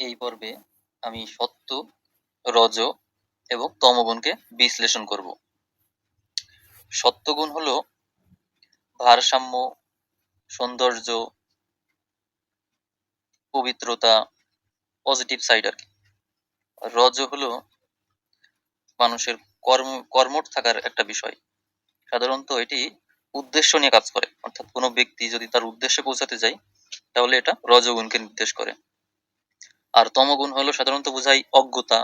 এই পর্বে আমি সত্ত্ব, রজ এবং তমগুণকে বিশ্লেষণ করব। সত্ত্বগুণ হলো ভারসাম্য, সৌন্দর্য, পবিত্রতা, পজিটিভ সাইড আর কি। রজ হলো মানুষের কর্মঠ থাকার একটা বিষয়। সাধারণত এটি উদ্দেশ্য নিয়ে কাজ করে, অর্থাৎ কোনো ব্যক্তি যদি তার উদ্দেশ্যে পৌঁছাতে যায় তাহলে এটা রজগুণকে নির্দেশ করে। আর তমগুণ হলো সাধারণত বোঝায় অজ্ঞতা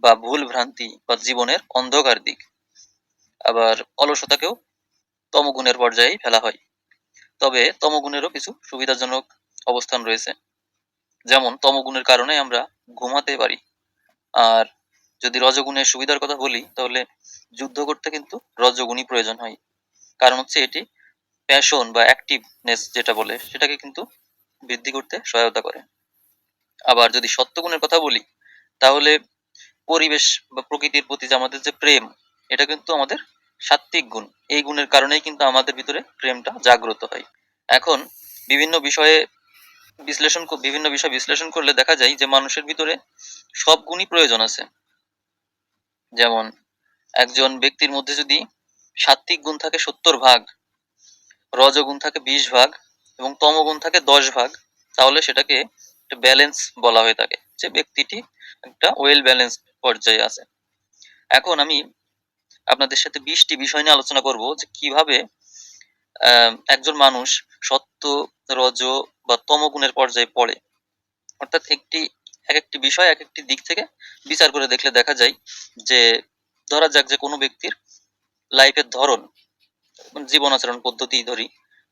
বা ভুল ভ্রান্তি বা জীবনের অন্ধকার দিক। আবার অলসতাকেও তমগুণের পর্যায়ে ফেলা হয়। তবে তমগুণেরও কিছু সুবিধাজনক অবস্থান রয়েছে। যেমন তমগুণের কারণে আমরা ঘুমাতে পারি। আর যদি রজগুণের সুবিধার কথা বলি তাহলে যুদ্ধ করতে কিন্তু রজগুণই প্রয়োজন হয়। কারণ হচ্ছে এটি প্যাশন বা অ্যাক্টিভনেস যেটা বলে সেটাকে কিন্তু বৃদ্ধি করতে সহায়তা করে। আবার যদি সত্ত্বগুণের কথা বলি তাহলে পরিবেশ বা প্রকৃতির প্রতি যে আমাদের যে প্রেম, এটা কিন্তু আমাদের সাত্ত্বিক গুণ। এই গুণের কারণেই কিন্তু আমাদের ভিতরে প্রেমটা জাগ্রত হয়। এখন বিভিন্ন বিষয়ে বিভিন্ন বিষয় বিশ্লেষণ করলে দেখা যায় যে মানুষের ভিতরে সব গুণই প্রয়োজন আছে। যেমন একজন ব্যক্তির মধ্যে যদি সাত্ত্বিক গুণ থাকে 70 ভাগ, রজগুণ থাকে 20 ভাগ এবং তমগুণ থাকে 10 ভাগ, তাহলে সেটাকে একটা ব্যালেন্স বলা হয়ে থাকে, যে ব্যক্তিটি একটা ওয়েল ব্যালেন্স পর্যায়ে আছে। এখন আমি আপনাদের সাথে 20টি বিষয় নিয়ে আলোচনা করব যে কিভাবে একজন মানুষ সত্ত্ব, রজ বা তমগুণের পর্যায়ে পড়ে। অর্থাৎ এক একটি বিষয় এক একটি দিক থেকে বিচার করে দেখলে দেখা যায় যে ধরা যাক যে কোনো ব্যক্তির লাইফের ধরন, জীবন আচরণ পদ্ধতি ধরি,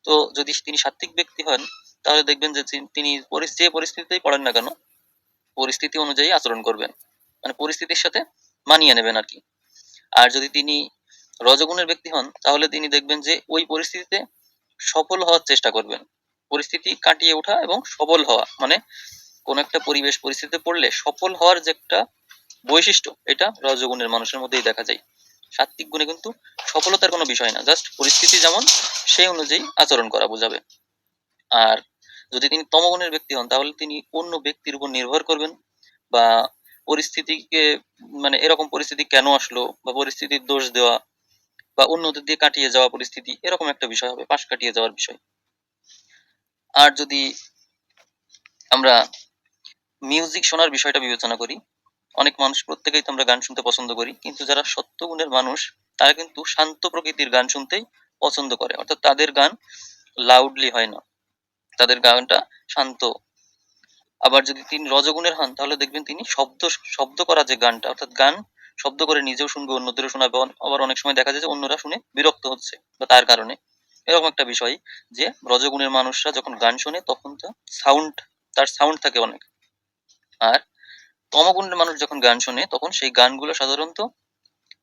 তো যদি তিনি সাত্ত্বিক ব্যক্তি হন তাহলে দেখবেন যে তিনি যে পরিস্থিতিতেই পড়েন না কেন পরিস্থিতি অনুযায়ী আচরণ করবেন, মানে পরিস্থিতির সাথে মানিয়ে নেবেন আর কি। আর যদি তিনি রজগুণের ব্যক্তি হন তাহলে তিনি দেখবেন যে ওই পরিস্থিতিতে সফল হওয়ার চেষ্টা করবেন। পরিস্থিতি কাটিয়ে ওঠা এবং সফল হওয়া, মানে কোন একটা পরিবেশ পরিস্থিতিতে পড়লে সফল হওয়ার যে একটা বৈশিষ্ট্য, এটা রজগুণের মানুষের মধ্যেই দেখা যায়। সাত্ত্বিক গুণে কিন্তু সফলতার কোনো বিষয় না, জাস্ট পরিস্থিতি যেমন সেই অনুযায়ী আচরণ করা বোঝাবে। আর যদি তিনি তমগুণের ব্যক্তি হন তাহলে তিনি অন্য ব্যক্তির উপর নির্ভর করবেন বা পরিস্থিতিকে, মানে এরকম পরিস্থিতি কেন আসলো বা পরিস্থিতির দোষ দেওয়া বা অন্যদের দিয়ে কাটিয়ে যাওয়া পরিস্থিতি, এরকম একটা বিষয় হবে, পাশ কাটিয়ে যাওয়ার বিষয়। আর যদি আমরা মিউজিক শোনার বিষয়টা বিবেচনা করি, অনেক মানুষ প্রত্যেকেই তো আমরা গান শুনতে পছন্দ করি, কিন্তু যারা সত্ত্বগুণের মানুষ তারা কিন্তু শান্ত প্রকৃতির গান শুনতেই পছন্দ করে। অর্থাৎ তাদের গান লাউডলি হয় না, তাদের গানটা শান্ত। আবার যদি তিনি রজগুণের হন তাহলে দেখবেন তিনি শব্দ শব্দ করা যে গানটা, অর্থাৎ গান শব্দ করে নিজেও শুনবে, অন্যদেরও শোনাবে। আবার অনেক সময় দেখা যায় যে অন্যরা শুনে বিরক্ত হচ্ছে বা তার কারণে, এরকম একটা বিষয়। যে রজগুণের মানুষরা যখন গান শোনে তখন তার সাউন্ড থাকে অনেক। আর তমগুণের মানুষ যখন গান শোনে তখন সেই গানগুলো সাধারণত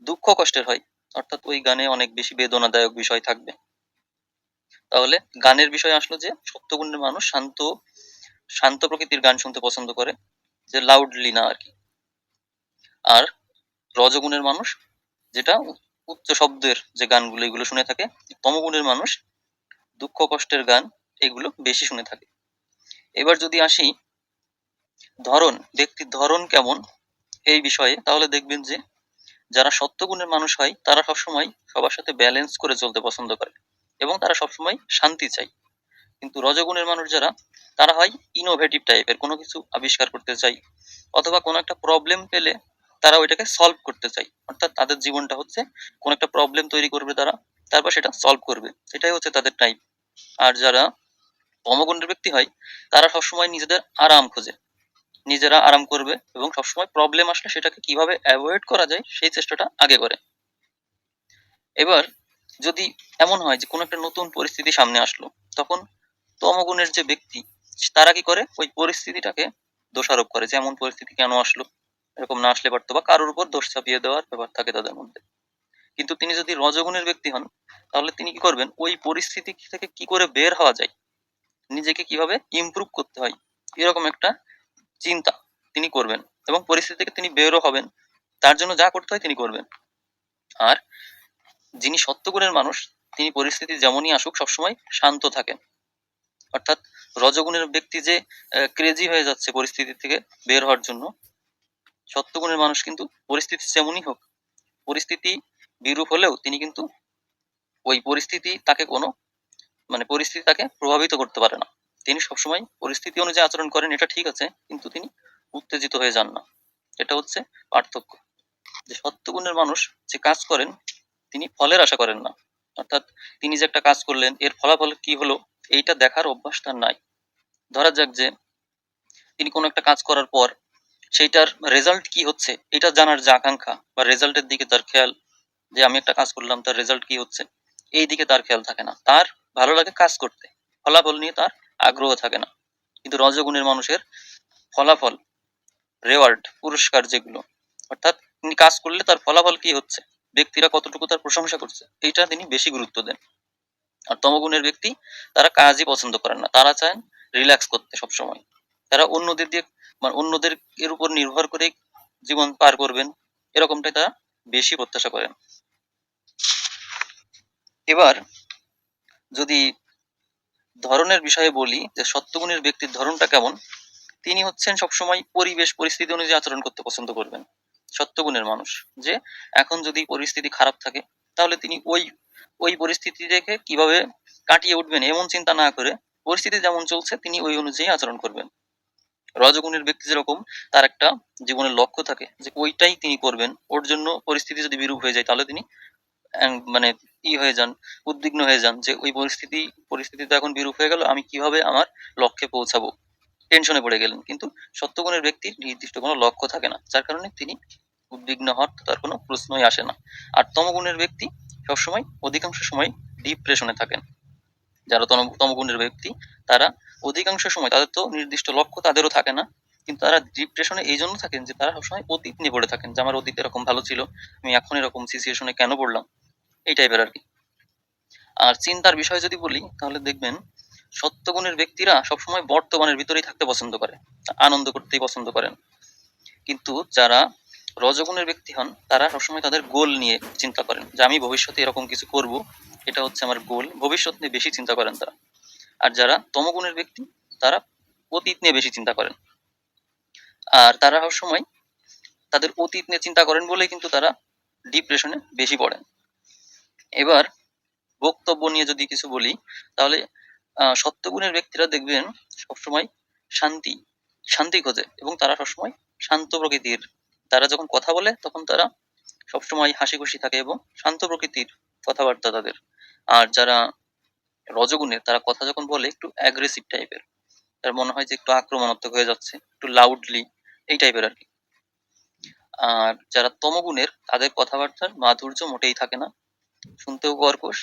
দুঃখ কষ্টের হয়, অর্থাৎ ওই গানে অনেক বেশি বেদনাদায়ক বিষয় থাকবে। তাহলে গানের বিষয় আসলো যে সত্ত্বগুণের মানুষ শান্ত শান্ত প্রকৃতির গান শুনতে পছন্দ করে, যে লাউডলি না আর কি। আর রজগুণের মানুষ যেটা উচ্চ শব্দের যে গানগুলো এগুলো শুনে থাকে। তমগুণের মানুষ দুঃখ কষ্টের গান এগুলো বেশি শুনে থাকে। এবার যদি আসি ব্যক্তির ধরন কেমন এই বিষয়ে, তাহলে দেখবেন যে যারা সত্ত্বগুণের মানুষ হয় তারা সবসময় সবার সাথে ব্যালেন্স করে চলতে পছন্দ করে এবং তারা সবসময় শান্তি চায়। কিন্তু রজগুণের মানুষ যারা, তারা হয় ইনোভেটিভ টাইপের, কোনো কিছু আবিষ্কার করতে চায় অথবা কোনো একটা প্রবলেম পেলে তারা ওইটাকে সলভ করতে চায়। অর্থাৎ তাদের জীবনটা হচ্ছে কোনো একটা প্রবলেম তৈরি করবে তারা, তারপর সেটা সলভ করবে, এটাই হচ্ছে তাদের টাইপ। আর যারা তমগুণের ব্যক্তি হয় তারা সবসময় নিজেদের আরাম খোঁজে, নিজেরা আরাম করবে এবং সবসময় প্রবলেম আসলে সেটাকে কিভাবে অ্যাভয়েড করা যায় সেই চেষ্টাটা আগে করে। এবার যদি এমন হয় যে কোনো একটা নতুন পরিস্থিতি সামনে আসলো, তখন তমগুণের যে ব্যক্তি তারা কি করে, ওই পরিস্থিতিটাকে দোষারোপ করে, যে এমন পরিস্থিতি কেন আসলো, এরকম না আসলে পারতো, বা কারোর উপর দোষ চাপিয়ে দেওয়ার ব্যাপার থাকে তাদের মধ্যে। কিন্তু তিনি যদি রজগুণের ব্যক্তি হন তাহলে তিনি কি করবেন, ওই পরিস্থিতি থেকে কি করে বের হওয়া যায়, নিজেকে কিভাবে ইমপ্রুভ করতে হয়, এরকম একটা চিন্তা তিনি করবেন এবং পরিস্থিতি থেকে তিনি বেরও হবেন, তার জন্য যা করতে হয় তিনি করবেন। আর যিনি সত্ত্বগুণের মানুষ তিনি পরিস্থিতি যেমনই আসুক সবসময় শান্ত থাকেন, অর্থাৎ রজগুণের ব্যক্তি যে ক্রেজি হয়ে যাচ্ছে পরিস্থিতি থেকে বের হওয়ার জন্য, সত্যগুণের মানুষ কিন্তু পরিস্থিতি যেমনই হোক, পরিস্থিতি বিরূপ হলেও তিনি কিন্তু ওই পরিস্থিতি তাকে কোনো পরিস্থিতি তাকে প্রভাবিত করতে পারে না। তিনি সবসময় পরিস্থিতি অনুযায়ী আচরণ করেন, এটা ঠিক আছে, কিন্তু তিনি উত্তেজিত হয়ে যান না। এটা হচ্ছে পার্থক্য। যে সত্যগুণের মানুষ যে কাজ করেন তিনি ফলের আশা করেন না। অর্থাৎ তিনি যে একটা কাজ করলেন এর ফলাফল কি হলো এইটা দেখার অভ্যাস তার নাই। ধরা যাক যে তিনি কোনো একটা কাজ করার পর সেইটার রেজাল্ট কি হচ্ছে এটা জানার যে আকাঙ্ক্ষা বা রেজাল্টের দিকে তার খেয়াল, যে আমি একটা কাজ করলাম তার রেজাল্ট কি হচ্ছে এই দিকে তার খেয়াল থাকে না। তার ভালো লাগে কাজ করতে, ফলাফল নিয়ে তার আগ্রহ থাকে না। কিন্তু রজগুণের মানুষের ফলাফল, রেওয়ার্ড, পুরস্কার যেগুলো, অর্থাৎ তিনি কাজ করলে তার ফলাফল কি হচ্ছে, ব্যক্তিরা কতটুকু তার প্রশংসা করছে, এইটা তিনি বেশি গুরুত্ব দেন। আর তমগুণের ব্যক্তি তারা কাজই পছন্দ করেন না, তারা চান রিল্যাক্স করতে সবসময়। তারা অন্যদের দিয়ে অন্যদের এর উপর নির্ভর করে জীবন পার করবেন, এরকমটাই তারা বেশি প্রত্যাশা করেন। এবার যদি ধরনের বিষয়ে বলি যে সত্যগুণের ব্যক্তির ধরনটা কেমন, তিনি হচ্ছেন সবসময় পরিবেশ পরিস্থিতি অনুযায়ী আচরণ করতে পছন্দ করবেন। সত্যগুণের মানুষ যে এখন যদি পরিস্থিতি খারাপ থাকে তাহলে তিনি ওই ওই পরিস্থিতি দেখে কিভাবে কাটিয়ে উঠবেন এমন চিন্তা না করে পরিস্থিতি যেমন চলছে তিনি ওই অনুযায়ী আচরণ করবেন। রজগুণের ব্যক্তি যেরকম তার একটা জীবনের লক্ষ্য থাকে যে ওইটাই তিনি করবেন, ওর জন্য পরিস্থিতি যদি বিরূপ হয়ে যায় তাহলে তিনি মানে হয়ে যান, উদ্বিগ্ন হয়ে যান যে ওই পরিস্থিতি তো এখন বিরূপ হয়ে গেল, আমি কিভাবে আমার লক্ষ্যে পৌঁছাবো, টেনশনে পড়ে গেলেন। কিন্তু সত্যগুণের ব্যক্তির নির্দিষ্ট কোনো লক্ষ্য থাকে না, যার কারণে তিনি উদ্বিগ্ন হওয়ার তার কোনো প্রশ্নই আসে না। আর তমগুণের ব্যক্তি সবসময় অধিকাংশ সময় ডিপ্রেশনে থাকেন। যারা তমগুণের ব্যক্তি তারা অধিকাংশ সময় তাদের তো নির্দিষ্ট লক্ষ্য তাদেরও থাকে না, কিন্তু তারা ডিপ্রেশনে এই জন্য থাকেন যে তারা সবসময় অতীত নিয়ে পড়ে থাকেন, যে আমার অতীত এরকম ভালো ছিল, আমি এখন এরকম সিচুয়েশনে কেন পড়লাম, এই টাইপের আর কি। আর চিন্তার বিষয় যদি বলি তাহলে দেখবেন সত্যগুণের ব্যক্তিরা সবসময় বর্তমানের ভিতরেই থাকতে পছন্দ করে, আনন্দ করতেই পছন্দ করেন। কিন্তু যারা রজগুণের ব্যক্তি হন তারা সবসময় তাদের গোল নিয়ে চিন্তা করেন, যে আমি ভবিষ্যতে এরকম কিছু করব, এটা হচ্ছে আমার গোল, ভবিষ্যৎ নিয়ে বেশি চিন্তা করেন তারা। আর যারা তমগুণের ব্যক্তি তারা অতীত নিয়ে বেশি চিন্তা করেন। আর তারা সবসময় তাদের অতীত নিয়ে চিন্তা করেন বলেই কিন্তু তারা ডিপ্রেশনে বেশি পড়েন। এবার বক্তব্য নিয়ে যদি কিছু বলি তাহলে সত্যগুণের ব্যক্তিরা দেখবেন সবসময় শান্তি শান্তি খোঁজে এবং তারা সবসময় শান্ত প্রকৃতির। তারা যখন কথা বলে তখন তারা সবসময় হাসি খুশি থাকে এবং শান্ত প্রকৃতির কথাবার্তা তাদের। আর যারা রজগুণের তারা কথা যখন বলে একটু অ্যাগ্রেসিভ টাইপের, তার মনে হয় যে একটু আক্রমণাত্মক হয়ে যাচ্ছে, একটু লাউডলি, এই টাইপের আর কি। আর যারা তমগুণের তাদের কথাবার্তার মাধুর্য মোটেই থাকে না, শুনতেও কর্কশ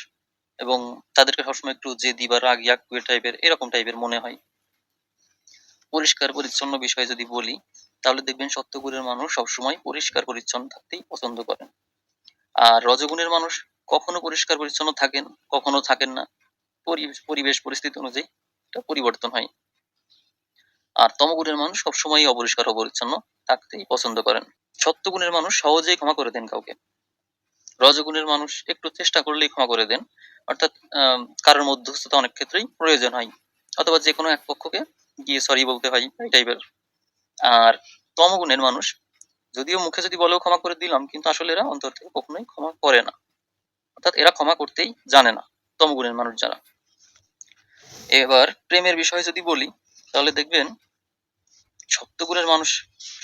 এবং তাদেরকে সবসময় একটু জেদি বা রাগিয়াক টাইপের এরকম টাইপের মনে হয়। পরিষ্কার পরিচ্ছন্ন বিষয়ে যদি বলি তাহলে দেখবেন সত্যগুণের মানুষ সবসময় পরিষ্কার পরিচ্ছন্ন থাকতেই পছন্দ করেন। আর রজগুণের মানুষ কখনো পরিষ্কার পরিচ্ছন্ন থাকেন, কখনো থাকেন না, পরিবেশ পরিস্থিতি অনুযায়ী এটা পরিবর্তন হয়। আর তমগুণের মানুষ সবসময় অপরিষ্কার অপরিচ্ছন্ন থাকতেই পছন্দ করেন। সত্যগুণের মানুষ সহজেই ক্ষমা করে দেন কাউকে, রজগুণের মানুষ একটু চেষ্টা করলেই ক্ষমা করে দেন। অর্থাৎ কারোর মধ্যস্থতা অনেক ক্ষেত্রেই প্রয়োজন হয়, অথবা যে কোনো এক পক্ষকে গিয়ে সরি বলতে হয়, এই টাইপের। আর তমগুণের মানুষ যদিও মুখে যদি বলেও ক্ষমা করে দিলাম, কিন্তু আসলে এরা অন্তর থেকে কখনোই ক্ষমা করে না, অর্থাৎ এরা ক্ষমা করতেই জানে না তমগুণের মানুষ যারা। এবার প্রেমের বিষয়ে যদি বলি তাহলে দেখবেন সত্যগুণের মানুষ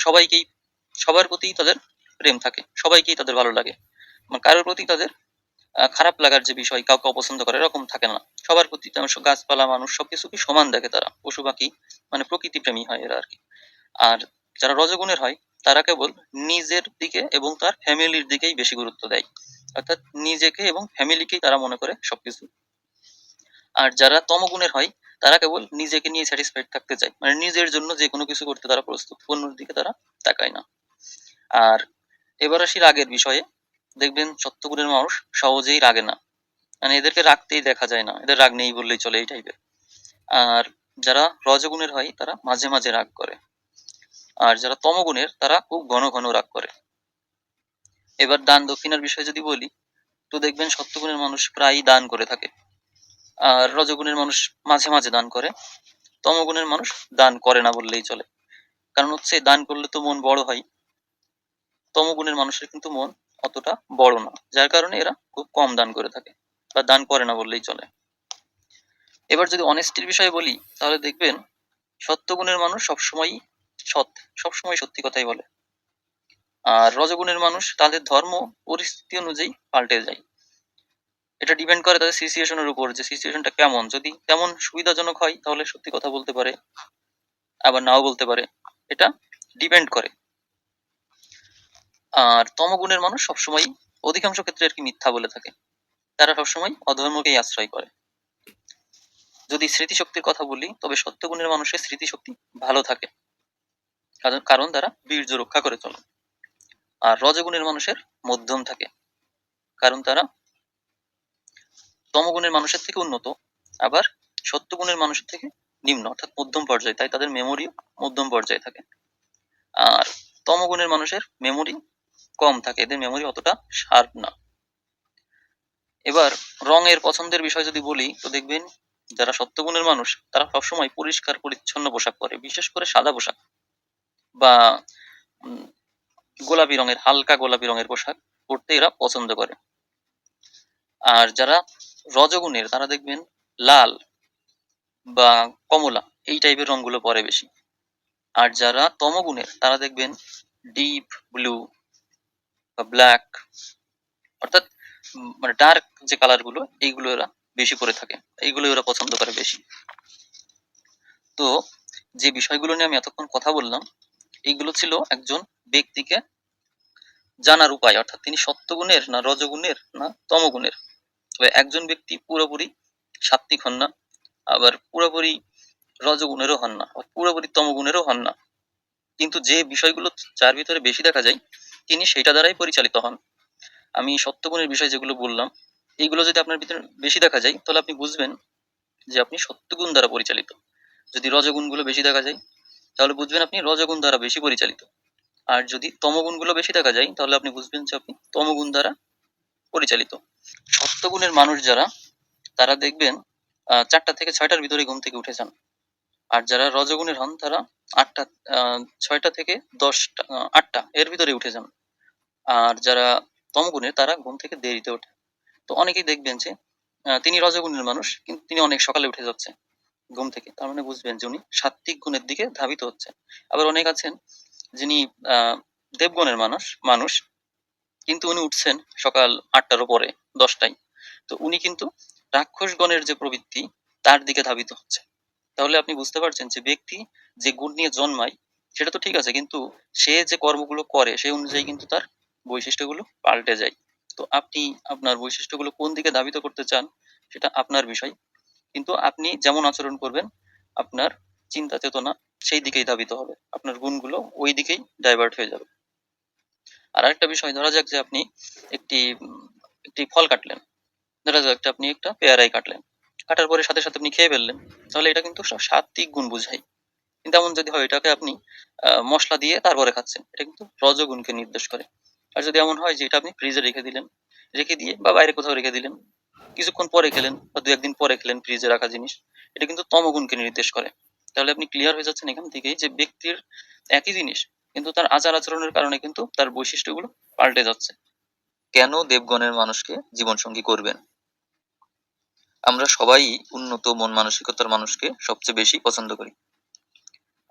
সবাইকেই, সবার প্রতি তাদের প্রেম থাকে, সবাইকেই তাদের ভালো লাগে, কারোর প্রতি তাদের খারাপ লাগার যে বিষয়, কাউকে অপছন্দ করে এরকম থাকে না। সবার প্রতি গাছপালা মানুষ সবকিছুকে সমান দেখে তারা, পশু পাখি প্রকৃতি প্রেমী হয় এরা আর কি। আর যারা রজগুণের হয় তারা কেবল নিজের দিকে এবং তার ফ্যামিলির দিকেই বেশি গুরুত্ব দেয়, অর্থাৎ নিজেকে এবং ফ্যামিলিকেই তারা মনে করে সবকিছু। আর যারা তমগুণের হয় তারা কেবল নিজেকে নিয়ে স্যাটিসফাইড থাকতে চায়, নিজের জন্য যে কোনো কিছু করতে তারা প্রস্তুত, অন্যের দিকে তারা তাকায় না। আর এবার আসি রাগের বিষয়ে, দেখবেন সত্যগুণের মানুষ সহজেই রাগে না, এদেরকে রাগতেই দেখা যায় না, এদের রাগ নেই বললেই চলে, এই টাইপের। আর যারা রজগুণের হয় তারা মাঝে মাঝে রাগ করে, আর যারা তমগুণের তারা খুব ঘন ঘন রাগ করে। এবার দান দক্ষিণার বিষয়ে যদি বলি তো দেখবেন সত্যগুণের মানুষ প্রায়ই দান করে থাকে, আর রজগুণের মানুষ মাঝে মাঝে দান করে, তমগুণের মানুষ দান করে না বললেই চলে। কারণ হচ্ছে দান করলে তো মন বড় হয়, তমগুণের মানুষের কিন্তু মন অতটা বড় না, যার কারণে এরা খুব কম দান করে থাকে বা দান করে না বললেই চলে। এবার যদি অনেস্টির বিষয়ে বলি, তাহলে দেখবেন সত্যগুণের মানুষ সবসময়ই সৎ, সবসময় সত্যি কথাই বলে। আর রজগুণের মানুষ তাদের ধর্ম পরিস্থিতি অনুযায়ী পাল্টে যায়। এটা ডিপেন্ড করে তাদের সিচুয়েশনের উপর, যে সিচুয়েশনটা কেমন। যদি তেমন সুবিধাজনক হয় তাহলে সত্যি কথা বলতে পারে, আবার নাও বলতে পারে, এটা ডিপেন্ড করে। আর তমগুণের মানুষ সবসময় অধিকাংশ ক্ষেত্রে আর কি মিথ্যা বলে থাকে, তারা সবসময় অধর্মকেই আশ্রয় করে। যদি স্মৃতিশক্তির কথা বলি, তবে সত্যগুণের মানুষের স্মৃতিশক্তি ভালো থাকে, কারণ তারা বীর্য রক্ষা করে চলে। আর রজগুণের মানুষের মধ্যম থাকে, কারণ তারা তমগুণের মানুষের থেকে উন্নত, আবার সত্যগুণের মানুষের থেকে নিম্ন, অর্থাৎ মধ্যম পর্যায়ে, তাই তাদের মেমোরিও মধ্যম পর্যায়ে থাকে। আর তমগুণের মানুষের মেমোরি কম থাকে, এদের মেমোরি অতটা শার্প না। এবার রঙের পছন্দের বিষয় যদি বলি, তো দেখবেন যারা সত্যগুণের মানুষ তারা সবসময় পরিষ্কার পরিচ্ছন্ন পোশাক পরে, বিশেষ করে সাদা পোশাক বা উম, গোলাপি রঙের, হালকা গোলাপি রঙের পোশাক পরতে এরা পছন্দ করে। আর যারা রজগুণের তারা দেখবেন লাল বা কমলা এই টাইপের রংগুলো পরে বেশি। আর যারা তমগুণের তারা দেখবেন ডিপ ব্লু বা ব্ল্যাক, অর্থাৎ মানে ডার্ক যে কালার গুলো, এইগুলো এরা বেশি পরে থাকে, এইগুলো এরা পছন্দ করে বেশি। তো যে বিষয়গুলো নিয়ে আমি এতক্ষণ কথা বললাম, এইগুলো ছিল একজন ব্যক্তিকে জানার উপায়, অর্থাৎ তিনি সত্যগুণের না রজগুণের না তমগুণের। তবে একজন ব্যক্তি পুরোপুরি সাত্ত্বিক হন না, আবার পুরোপুরি রজগুণেরও হন না, আবার পুরোপুরি তমগুণেরও হন না, কিন্তু যে বিষয়গুলো যার ভিতরে বেশি দেখা যায় তিনি সেটা দ্বারাই পরিচালিত হন। আমি সত্যগুণের বিষয় যেগুলো বললাম, এইগুলো যদি আপনার ভিতরে বেশি দেখা যায় তাহলে আপনি বুঝবেন যে আপনি সত্যগুণ দ্বারা পরিচালিত। যদি রজগুণগুলো বেশি দেখা যায় তাহলে বুঝবেন আপনি রজগুণ দ্বারা বেশি পরিচালিত। আর যদি তমগুণগুলো বেশি দেখা যায় তাহলে আপনি বুঝবেন যে আপনি তমগুণ দ্বারা পরিচালিত। সত্যগুণের মানুষ যারা, তারা দেখবেন 4টা থেকে 6টার ভিতরে ঘুম থেকে উঠে যান। আর যারা রজগুণের হন তারা 8টা 6টা থেকে 10টা 8টা এর ভিতরে উঠে যান। আর যারা তমগুণের তারা ঘুম থেকে দেরিতে ওঠে। তো অনেকেই দেখবেন যে তিনি রজগুণের মানুষ কিন্তু তিনি অনেক সকালে উঠে যাচ্ছে ঘুম থেকে, তার মানে বুঝবেন যে উনি সাত্ত্বিক গুণের দিকে ধাবিত হচ্ছে। আবার অনেক আছেন যিনি দেবগণের মানুষ কিন্তু উনি উঠছেন সকাল 8টারও পরে, 10টায়। তো উনি কিন্তু রাক্ষস গণের যে প্রবৃত্তি তার দিকে ধাবিত হচ্ছে। তাহলে আপনি বুঝতে পারছেন যে ব্যক্তি যে গুণ নিয়ে জন্মায় সেটা তো ঠিক আছে, কিন্তু সে যে কর্মগুলো করে সেই অনুযায়ী কিন্তু তার বৈশিষ্ট্যগুলো পাল্টে যায়। তো আপনি আপনার বৈশিষ্ট্যগুলো কোন দিকে ধাবিত করতে চান সেটা আপনার বিষয়, কিন্তু আপনি যেমন আচরণ করবেন আপনার চিন্তা চেতনা সেই দিকেই ধাবিত হবে, আপনার গুণগুলো ওই দিকেই ডাইভার্ট হয়ে যাবে। আর একটা বিষয়, ধরা যাক যে আপনি একটি একটি ফল কাটলেন, ধরা যাক একটা আপনি একটা পেয়ারাই কাটলেন, কাটার পরে সাথে সাথে আপনি খেয়ে ফেললেন, তাহলে এটা কিন্তু সাত্ত্বিক গুণ বুঝায়। কিন্তু এমন যদি হয় এটাকে আপনি মশলা দিয়ে তারপরে খাচ্ছেন, এটা কিন্তু রজগুণকে নির্দেশ করে। আর যদি এমন হয় যে এটা আপনি ফ্রিজে রেখে দিলেন, রেখে দিয়ে বা বাইরে কোথাও রেখে দিলেন, কিছুক্ষণ পরে খেলেন বা 2-1 দিন পরে খেলেন ফ্রিজে রাখা জিনিস, এটা কিন্তু তমগুণকে নির্দেশ করে। তাহলে আপনি ক্লিয়ার হয়ে যাচ্ছেন এখান থেকেই যে ব্যক্তির একই জিনিস কিন্তু তার আচার আচরণের কারণে কিন্তু তার বৈশিষ্ট্যগুলো পাল্টে যাচ্ছে। কেন দেবগণের মানুষকে জীবনসঙ্গী করবেন? আমরা সবাই উন্নত মন মানসিকতার মানুষকে সবচেয়ে বেশি পছন্দ করি,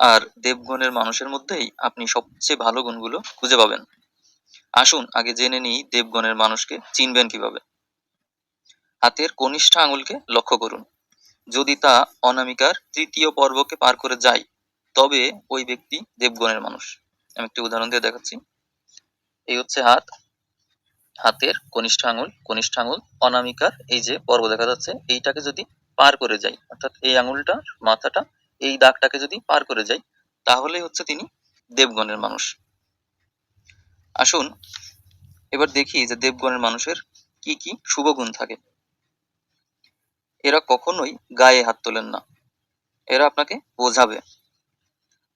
আর দেবগণের মানুষের মধ্যেই আপনি সবচেয়ে ভালো গুণগুলো খুঁজে পাবেন। আসুন আগে জেনে নিই দেবগণের মানুষকে চিনবেন কিভাবে। হাতের কনিষ্ঠ আঙুলকে লক্ষ্য করুন, যদি তা অনামিকার 3য় পর্বকে পার করে যায় তবে ওই ব্যক্তি দেবগণের মানুষ। আমি একটি উদাহরণ দিয়ে দেখাচ্ছি। এই হচ্ছে হাত, হাতের কনিষ্ঠ আঙুল অনামিকার এই যে পর্ব দেখা যাচ্ছে এইটাকে যদি পার করে যায়, অর্থাৎ এই আঙুলটার মাথাটা এই দাগটাকে যদি পার করে যায় তাহলেই হচ্ছে তিনি দেবগণের মানুষ। আসুন এবার দেখি যে দেবগণের মানুষের কি কি শুভ গুণ থাকে। এরা কখনোই গায়ে হাত তোলেন না, এরা আপনাকে বোঝাবে।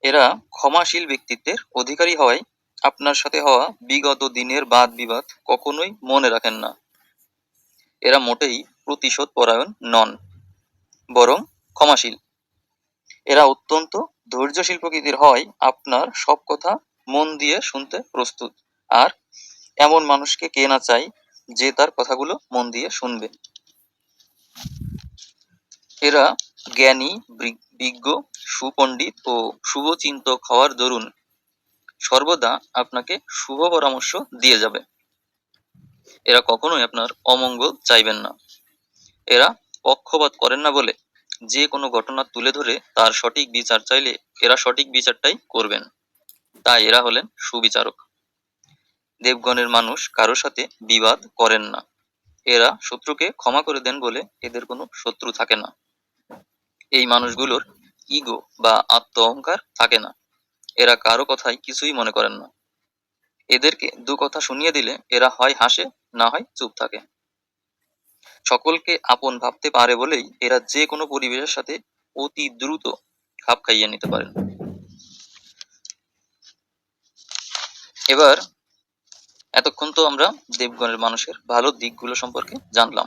এরা ক্ষমাশীল ব্যক্তিত্বের অধিকারী হওয়ায় আপনার সাথে হওয়া বিগত দিনের বাদ বিবাদ কখনোই মনে রাখেন না। এরা মোটেই প্রতিশোধ পরায়ণ নন, বরং ক্ষমাশীল। এরা অত্যন্ত ধৈর্যশীল প্রকৃতির হয়, আপনার সব কথা মন দিয়ে শুনতে প্রস্তুত। আর এমন মানুষকে কে না চায় যে তার কথাগুলো মন দিয়ে শুনবে। এরা জ্ঞানী, বিজ্ঞ, সুপণ্ডিত ও শুভচিন্তক হওয়ার দরুন সর্বদা আপনাকে শুভ পরামর্শ দিয়ে যাবে। এরা কখনোই আপনার অমঙ্গল চাইবেন না। এরা পক্ষপাত করেন না বলে যে কোনো ঘটনা তুলে ধরে তার সঠিক বিচার চাইলে এরা সঠিক বিচারটাই করবেন। তাই এরা হলেন সুবিচারক। দেবগণের মানুষ কারো সাথে বিবাদ করেন না। এরা শত্রুকে ক্ষমা করে দেন বলে এদের কোনো শত্রু থাকে না। এই মানুষগুলোর ইগো বা আত্ম অহংকার থাকে না। এরা কারো কথাই কিছুই মনে করেন না। এদেরকে দু কথা শুনিয়ে দিলে এরা হয় হাসে, না হয় চুপ থাকে। সকলকে আপন ভাবতে পারে বলেই এরা যে কোনো পরিবেশের সাথে অতি দ্রুত খাপ খাইয়ে নিতে পারেন। এবার এতক্ষণ তো আমরা দেবগণের মানুষের ভালো দিকগুলো সম্পর্কে জানলাম।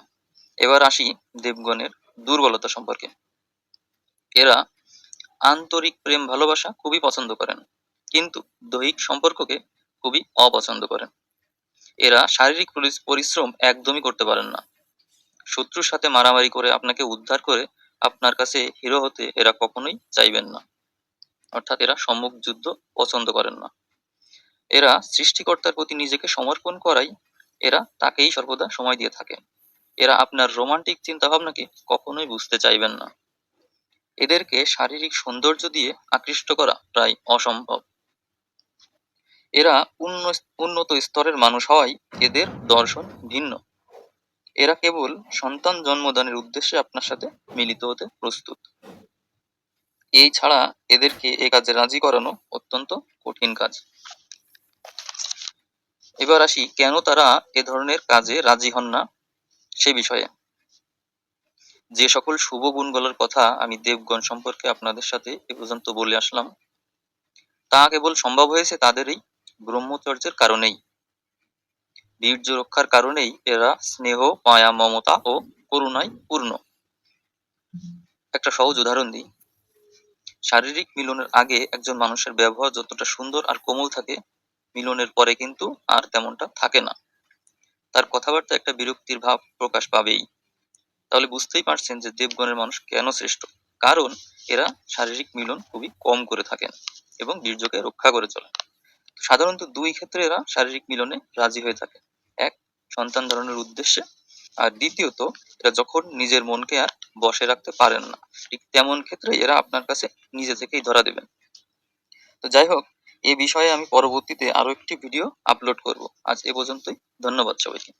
এবার আসি দেবগণের দুর্বলতা সম্পর্কে। এরা আন্তরিক প্রেম ভালোবাসা খুবই পছন্দ করেন, কিন্তু দৈহিক সম্পর্ককে খুবই অপছন্দ করেন। এরা শারীরিক পরিশ্রম একদমই করতে পারেন না। শত্রুর সাথে মারামারি করে আপনাকে উদ্ধার করে আপনার কাছে হিরো হতে এরা কখনোই চাইবেন না। অর্থাৎ এরা সম্মুখ যুদ্ধ পছন্দ করেন না। এরা সৃষ্টিকর্তার প্রতি নিজেকে সমর্পণ করাই এরা তাকেই সর্বদা সময় দিয়ে থাকেন। এরা আপনার রোমান্টিক চিন্তা ভাবনাকে কখনোই বুঝতে চাইবেন না। এদেরকে শারীরিক সৌন্দর্য দিয়ে আকৃষ্ট করা প্রায় অসম্ভব। এরা উন্নত স্তরের মানুষ হওয়ায় এদের দর্শন ভিন্ন। এরা কেবল সন্তান জন্মদানের উদ্দেশ্যে আপনার সাথে মিলিত হতে প্রস্তুত। এই ছাড়া এদেরকে এ কাজে রাজি করানো অত্যন্ত কঠিন কাজ। এবার আসি কেন তারা এ ধরনের কাজে রাজি হন না সে বিষয়ে। যে সকল শুভ গুণগুলোর কথা আমি দেবগণ সম্পর্কে আপনাদের সাথে এ পর্যন্ত বলে আসলাম, তা কেবল সম্ভব হয়েছে তাদেরই ব্রহ্মচর্যের কারণেই। বীর্য রক্ষার কারণেই এরা স্নেহ, মায়া, মমতা ও করুণায় পূর্ণ। একটা সহজ উদাহরণ দিই। শারীরিক মিলনের আগে একজন মানুষের ব্যবহার যতটা সুন্দর আর কোমল থাকে, মিলনের পরে কিন্তু আর তেমনটা থাকে না। তার কথাবার্তা একটা বিরক্তির ভাব প্রকাশ পাবেই। তাহলে বুঝতেই পারছেন যে দেবগণের মানুষ কেন শ্রেষ্ঠ। কারণ এরা শারীরিক মিলন খুবই কম করে থাকেন এবং বীর্যকে রক্ষা করে চলেন। সাধারণত দুই ক্ষেত্রে এরা শারীরিক মিলনে রাজি হয়ে থাকে। এক, সন্তান ধারণের উদ্দেশ্যে। আর দ্বিতীয়ত, এরা যখন নিজের মনকে আর বশে রাখতে পারেন না, ঠিক তেমন ক্ষেত্রে এরা আপনার কাছে নিজে থেকেই ধরা দেবেন। তো যাই হোক, এ বিষয়ে আমি পরবর্তীতে আরো একটি ভিডিও আপলোড করব। আজ এ পর্যন্তই। ধন্যবাদ সবাইকে।